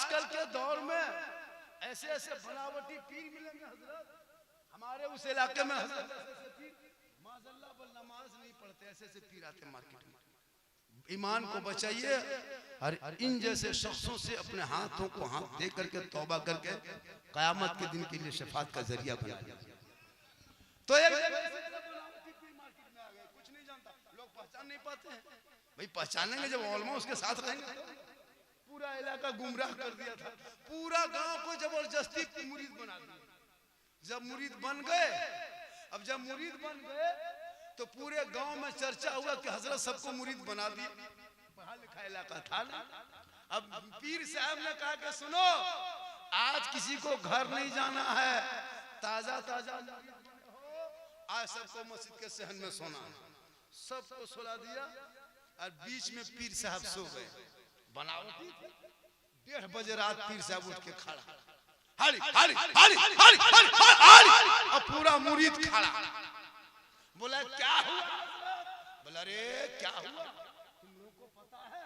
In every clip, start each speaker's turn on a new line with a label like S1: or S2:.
S1: आजकल के दौर में ऐसे ऐसे बनावटी पीर मिलेंगे हजरत, हमारे उस इलाके में हजरत ऐसे पीर माज़अल्लाह पर नमाज नहीं पढ़ते, ऐसे ऐसे पीर आते मार्केट में। ईमान को बचाइए और इन जैसे शख्सों से अपने हाथों को हाथ दे करके तौबा करके कयामत के दिन के लिए शफाअत का जरिया बना। तो एक कुछ नहीं जानता, लोग पहचान नहीं पाते हैं। भाई पहचानेंगे जब उलमा उसके साथ रहेंगे। पूरा इलाका गुमराह कर दिया था, पूरा गांव को जबरदस्ती मुरीद बना दिया। जब मुरीद बन गए, अब जब मुरीद बन गए तो पूरे गांव में चर्चा हुआ कि हजरत सबको मुरीद बना दिए। पढ़ा लिखा इलाका था ना। अब पीर साहब ने कहा कि सुनो, आज किसी को घर नहीं जाना है, ताजा ताजा आज सबको मस्जिद के सहन में सोना। सबको सुला दिया और बीच में पीर साहब सो गए। बनावटी 1:30 बजे रात पीर साहब उठ के खड़ा, हाली हाली हाली हाली हाली, अब पूरा मुरीद खड़ा। बोला क्या हुआ? बोला अरे क्या हुआ, तुम लोग को पता है,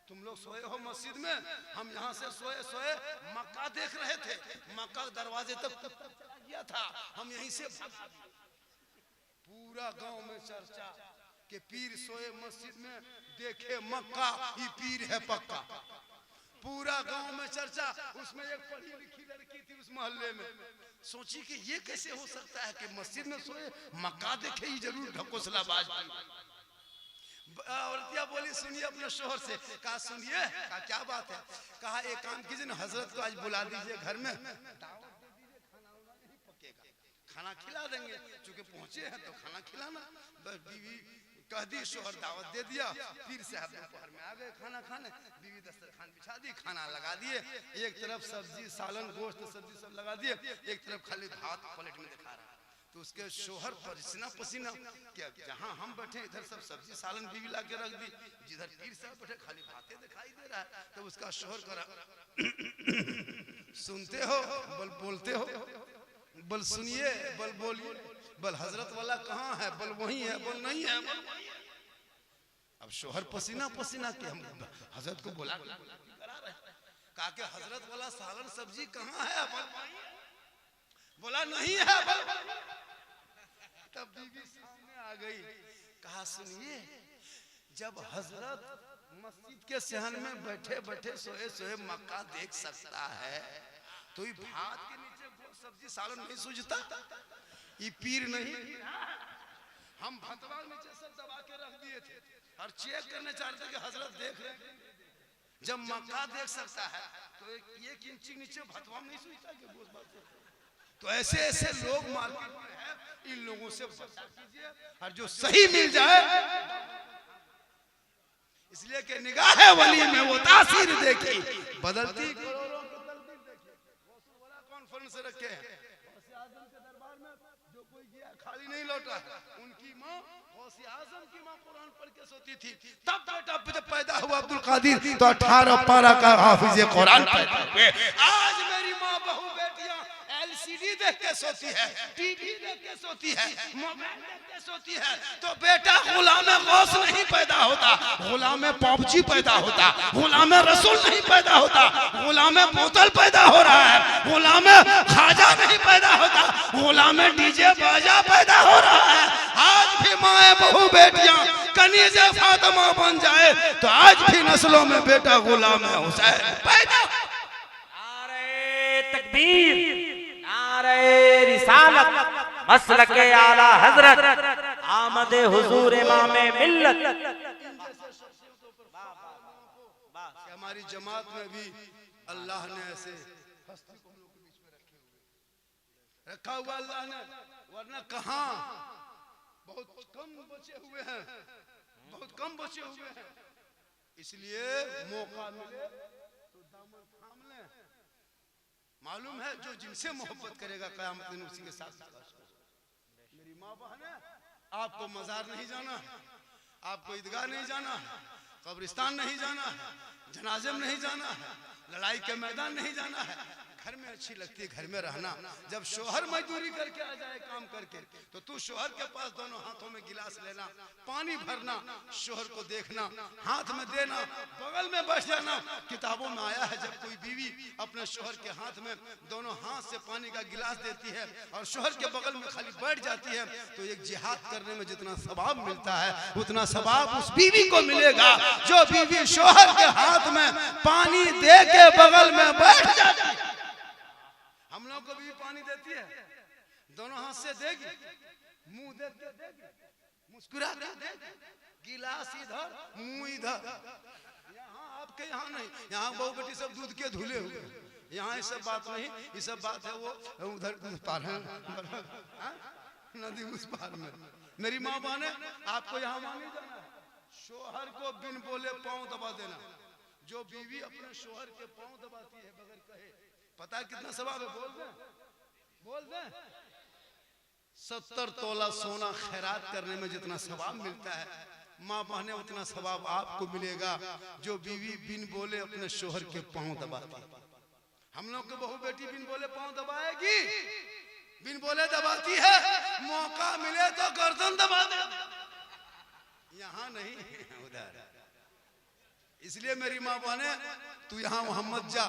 S1: तुम लोग सोए हो मस्जिद में, हम यहाँ से सोए सोए मक्का देख रहे थे, मक्का दरवाजे तक गया था, हम यहीं से भागा। पूरा गांव में चर्चा कि पीर सोए मस्जिद में, देखे मक्का, ये पीर है पक्का। पूरा गांव में चर्चा। उसमें एक पढ़ी लिखी लड़की थी उस मोहल्ले में, सोची कि ये कैसे हो सकता है कि मस्जिद में सोए मक्का देखे, ही जरूर ढकोसलाबाज। औरतिया बोली सुनिए अपने शोहर से। कहा सुनिए, कहा क्या बात है? कहा एक काम कीजिए ना, हजरत को आज बुला दीजिए घर में, खाना खिला देंगे, चूंकि पहुंचे हैं तो खाना खिलाना। बस बीवी कह दी, शोहर दावत दे दिया। पीर साहब दोपहर में आ गए खाना खाने, बीवी दस्तरखान बिछा दी, खाना लगा दिए, एक तरफ सब्जी सालन गोश्त सब्जी सब लगा दिए, एक तरफ खाली भात प्लेट में दिखा रहा। तो उसके शोहर पसीना पसीना, क्या जहां हम बैठे इधर सब सब्जी सालन बीवी ला के रख दी, जिधर पीर साहब बैठे खाली भातें दिखाई दे रहा है। तो उसका शोहर करा सुनते हो बल बोलते हो, बल सुनिए बल बोलिए, बल हजरत वाला कहाँ है, बल वही है, बल नहीं है, बल वही है। अब शोहर पसीना पसीना के हम हजरत को बुला करा रहे, कहा कि हजरत वाला सालन सब्जी कहाँ है, बल बोला नहीं है, बल। तब बीवी सामने आ गई, कहा सुनिए, जब हजरत मस्जिद के सहन में बैठे बैठे सोए सोए मक्का देख सकता है, तो ये भात के नीचे सब्जी सालन नहीं सूझता? ये पीर नहीं, हम भतवा नीचे सब दबा के रख दिए थे और चेक करने चाहते कि हजरत देख रहे हैं। जब मक्का देख सकता है तो एक इंची नीचे भतवा नहीं सूझता कि वो बात। तो ऐसे ऐसे लोग मार्केट में हैं, इन लोगों से बचा कीजिए और जो सही मिल जाए। इसलिए कि निगाह वली में वो तासीर देखी, बदलती करोड़ों की तकदीर देखी। बड़ा कॉन्फ्रेंस रखे हैं गौसे-ए-आज़म के दरबार में, जो कोई गया खाली नहीं लौटा। उनकी माँ गौसे-ए-आज़म की माँ कुरान पढ़ के सोती थी, तब बेटा जब पैदा हुआ अब्दुल कादिर तो 18 पारा का हाफिज कुरान पैदा हुए। आज मेरी माँ बहू बेटियां LCD देख के सोती है, टीवी देख के सोती है, मोबाइल देख के सोती है। तो बेटा गुलाम गौस नहीं पैदा होता, गुलाम पॉपजी पैदा होता, गुलाम रसूल नहीं पैदा होता, गुलाम बोतल पैदा हो रहा है, गुलाम खाजा नहीं पैदा होता, गुलाम डीजे बाजा पैदा हो रहा है। आज भी माए बहू बेटियां कनीज़े फातिमा बन जाए तो आज भी नस्लों में बेटा गुलाम हुसैन पैदा।
S2: नारे तकबीर, नारे रिसालत, मसलके आला हजरत, आमदे हुजूर इमामे मिल्लत।
S1: हमारी जमात में भी अल्लाह ने ऐसे हस्ती को हम लोग के बीच में रखा हुआ अल्लाह ने, वरना कहाँ बहुत कम बचे हुए हैं, बहुत कम बचे हुए हैं। इसलिए मौका मिले तो दामन थाम लें। मालूम है जो जिनसे मोहब्बत करेगा क़यामत दिन उसी के साथ। मेरी माँ बहन, आपको मजार नहीं जाना, आपको ईदगाह नहीं जाना, कब्रिस्तान नहीं जाना, जनाजे में नहीं जाना, लड़ाई के मैदान नहीं जाना है। घर में अच्छी लगती है घर में रहना। जब शोहर मजदूरी करके आ जाए काम करके, तो तू शोहर के पास दोनों हाथों में गिलास लेना, पानी भरना, शोहर को देखना, हाथ में देना, बगल में बैठ जाना। किताबों में आया है जब कोई बीवी अपने शोहर के हाथ में दोनों हाथ से पानी का गिलास देती है और शोहर के बगल में खाली बैठ जाती है, तो एक जिहाद करने में जितना सवाब मिलता है उतना सवाब उस बीवी को मिलेगा जो बीवी शोहर के हाथ में पानी दे के बगल में बैठ जाती है। हम लोग को भी पानी देती है, दोनों हाथ से देगी, मुंह देख के देगी, मुस्कुरा के देगी, गिलास इधर मुंह इधर। यहाँ आपके यहाँ नहीं, यहाँ बहू बेटी सब दूध के धुले हुए, यहाँ ये सब बात नहीं, ये सब बात है वो उधर पार है नदी उस पार में। मेरी माँ बहने आपको यहाँ मांगे जाना है, शोहर को बिन बोले पाँव दबा देना। जो बीवी अपने शोहर के पाँव दबाती है बगैर कहे, पता है कितना सवाब है? बोल दे 70 तोला सोना खैरात करने में जितना सवाब मिलता है, माँ बहने उतना सवाब आपको मिलेगा जो बीवी बिन बोले अपने शोहर के पाँव दबाती है। हम लोग के बहू बेटी बिन बोले पाँव दबाएगी, बिन बोले दबाती है, मौका मिले तो गर्दन दबा दे, यहाँ नहीं उधर। इसलिए मेरी माँ बहने तू यहाँ मोहम्मद जा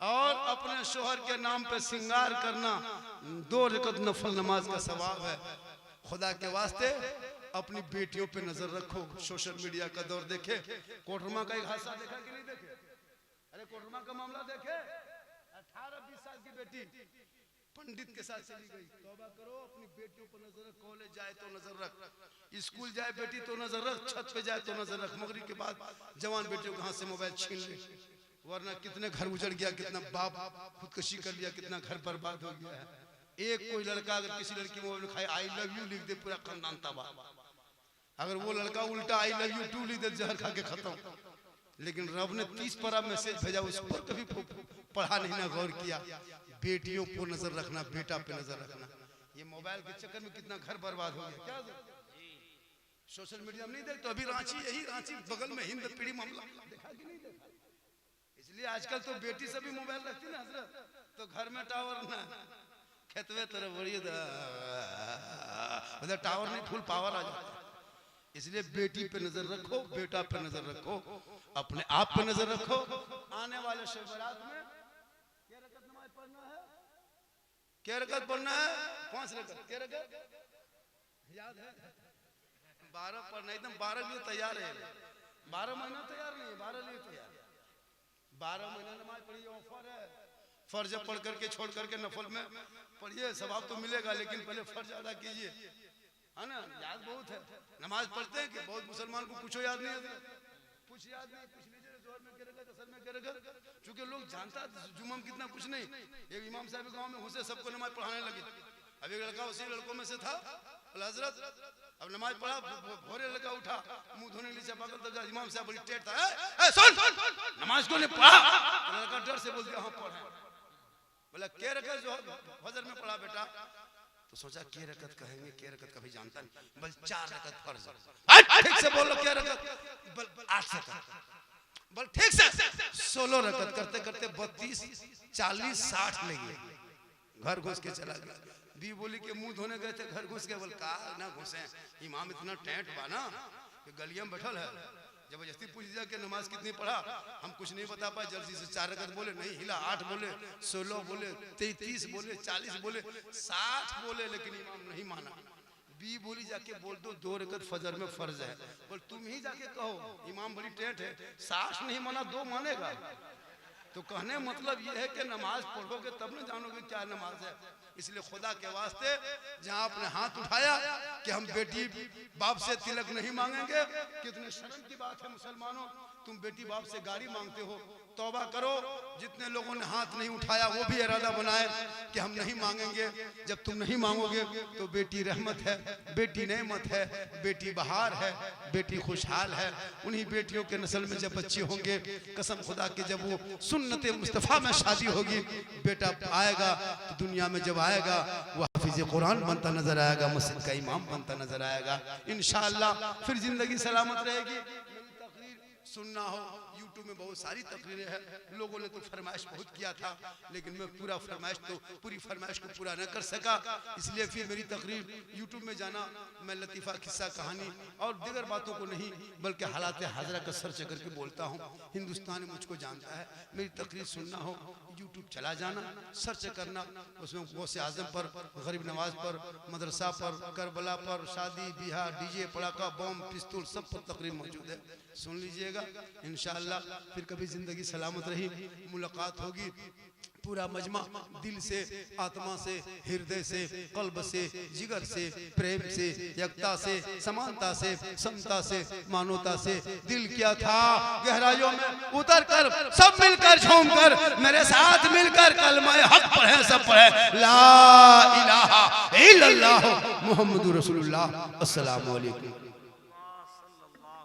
S1: और अपने शोहर के नाम पे श्रृंगार करना, 2 रकअत नफल नमाज का सवाब है। खुदा के वास्ते अपनी बेटियों पे नजर रखो। सोशल मीडिया का दौर देखे, कोटरमा का एक हादसा देखा कि नहीं देखे? अरे कोटरमा का मामला देखे, 18-20 साल की बेटी पंडित के साथ चली गई। तौबा करो, अपनी बेटियों पर नजर रख, कॉलेज जाए तो नजर रख, स्कूल जाए बेटी तो नजर रख, छत पे जाए तो नजर रख, मगरिब के बाद जवान बेटियों के हाथ से मोबाइल छीन ले, वरना कितने घर उजड़ गया, कितना बाप खुदकुशी कर लिया, कितना घर बर्बाद हो गया है। एक कोई लड़का अगर किसी लड़की मोबाइल में खाए आई लव यू लिख दे, पूरा खानदान तबाह। अगर वो लड़का उल्टा आई लव यू टू लिख दे, जहर खा के खत्म। लेकिन रब ने 30 पारा मैसेज भेजा, उस पर कभी पढ़ा नहीं ना गौर किया। बेटियों पर नजर रखना, बेटा पे नजर रखना। ये मोबाइल के चक्कर में कितना घर बर्बाद हो गया। क्या सोशल मीडिया में नहीं देखते? अभी रांची, यही रांची बगल में हिंद पीढ़ी मामला देखा कि नहीं देखा? इसलिए आजकल तो बेटी से भी मोबाइल रखती ना हजरत, तो घर में टावर ना, खेतवे तरफ बढ़िए उधर टावर नहीं, फुल पावर आ जाता है। इसलिए बेटी पे नजर रखो, बेटा पे नजर रखो, अपने आप पे नजर रखो। आने वाले शब बारात में क्या रकत नमाज पढ़ना है? क्या रकत पढ़ना है? 5 रकत। क्या रकत याद है? 12 पढ़ना, एकदम 12 लिए तैयार है। 12 महीना तैयार नहीं है, 12 लिए तैयार। 12 महीना नमाज पढ़िए, ऑफर है। फर्ज पढ़ करके छोड़ करके नफल में पढ़िए, सवाब तो मिलेगा, लेकिन पहले फर्ज अदा कीजिए, है ना? याद बहुत है, नमाज पढ़ते हैं कि बहुत मुसलमान को कुछ याद नहीं है, कुछ याद नहीं। पूछ लीजिए जोर में गिरेगा, असर में गिरेगा, क्योंकि लोग जानता जुम्मा में कितना कुछ नहीं। एक इमाम साहब गांव में घुसे, सबको नमाज पढ़ाने लगे। अब एक लड़का उसी लड़कों में से था, हजरत अब नमाज पढ़ा, भोरे लड़का उठा, मुंह धोने नीचे बगल तक, इमाम साहब बड़ी टेढ़ था, सुन नमाज को नहीं पढ़ा? लड़का डर से बोल दिया हाँ पढ़ा। बोला क्या रकत जो फजर में पढ़ा बेटा? तो सोचा क्या रकत कहेंगे, क्या रकत कभी जानता नहीं, बल 4 रकत फर्ज। ठीक से बोलो क्या रकत? बल 8 रकत। बल ठीक से 16 रकत करते करते 32, 40, 60 लगे। घर घुस के चला गया। बी बोली के मुंह धोने गए थे, घर घुस गए। बोल का ना घुसे, इमाम इतना टेंट बाना कि गलिया में बैठल है। जबरदस्ती पूछ दिया कि नमाज कितनी पढ़ा? हम कुछ नहीं बता पाए, जल्दी से 4 रकत बोले, नहीं हिला। 8 बोले, 16 बोले, 33 बोले, 40 बोले, 60 बोले, लेकिन इमाम नहीं माना। बी बोली जाके बोल दो 2 रकत फजर में फर्ज है। बोल तुम ही जाके कहो, इमाम बड़ी टेंट है, 60 नहीं माना 2 मानेगा। तो कहने मतलब ये है कि नमाज पढ़ोगे तब न जानोगे क्या नमाज है। इसलिए खुदा के वास्ते जहाँ आपने हाथ उठाया कि हम बेटी बाप से तिलक नहीं मांगेंगे, कितने शर्म की बात है मुसलमानों। तुम बेटी बाप से गाड़ी मांगते हो, तौबा करो। जितने लोगों ने हाथ नहीं उठाया वो भी इरादा बनाए कि हम नहीं मांगेंगे। जब तुम नहीं मांगोगे तो बेटी रहमत है, बेटी नेमत है, बेटी बहार है, बेटी खुशहाल है। उन्हीं बेटियों के नस्ल में जब बच्चे होंगे, कसम खुदा के जब वो सुन्नत मुस्तफ़ा में शादी होगी, बेटा आएगा तो दुनिया में जब आएगा वो हाफिज़ कुरान बनता नजर आएगा, मस्जिद का इमाम बनता नजर आएगा। इंशाअल्लाह फिर जिंदगी सलामत रहेगी। सुनना हो यूट्यूब यूट्यूब में बहुत सारी तकरीरें हैं, लोगों ने तो फरमाइश बहुत किया था, लेकिन मैं पूरी फरमाइश को पूरा न कर सका, इसलिए फिर मेरी तकरीर यूट्यूब में जाना, मैं लतीफ़ा, किस्सा, कहानी और दीगर बातों को नहीं बल्कि हालात हाज़िरा का सर्च करके बोलता हूँ। हिंदुस्तान मुझको जानता है, मेरी तकरीर सुनना हो यूट्यूब चला जाना, सर्च करना, उसमें गौसे आज़म पर, गरीब नवाज पर, मदरसा पर, करबला पर, शादी बियाह, डीजे, पड़ाका, बम, पिस्तौल सब पर तकरीर मौजूद है, सुन लीजिएगा। इंशाअल्लाह फिर कभी ज़िंदगी सलामत रही, मुलाकात होगी। पूरा मजमा दिल से, आत्मा से, हृदय से, कल्ब से, जिगर से, प्रेम से, एकता से, समानता से, समता से, मानवता से दिल किया था गहराइयों में उतर कर सब मिलकर झूम कर मेरे साथ मिलकर कलमा हक पढ़े, सब पढ़े ला इलाहा इल्लल्लाह मुहम्मदुर रसूलुल्लाह। अस्सलामु अलैकुम।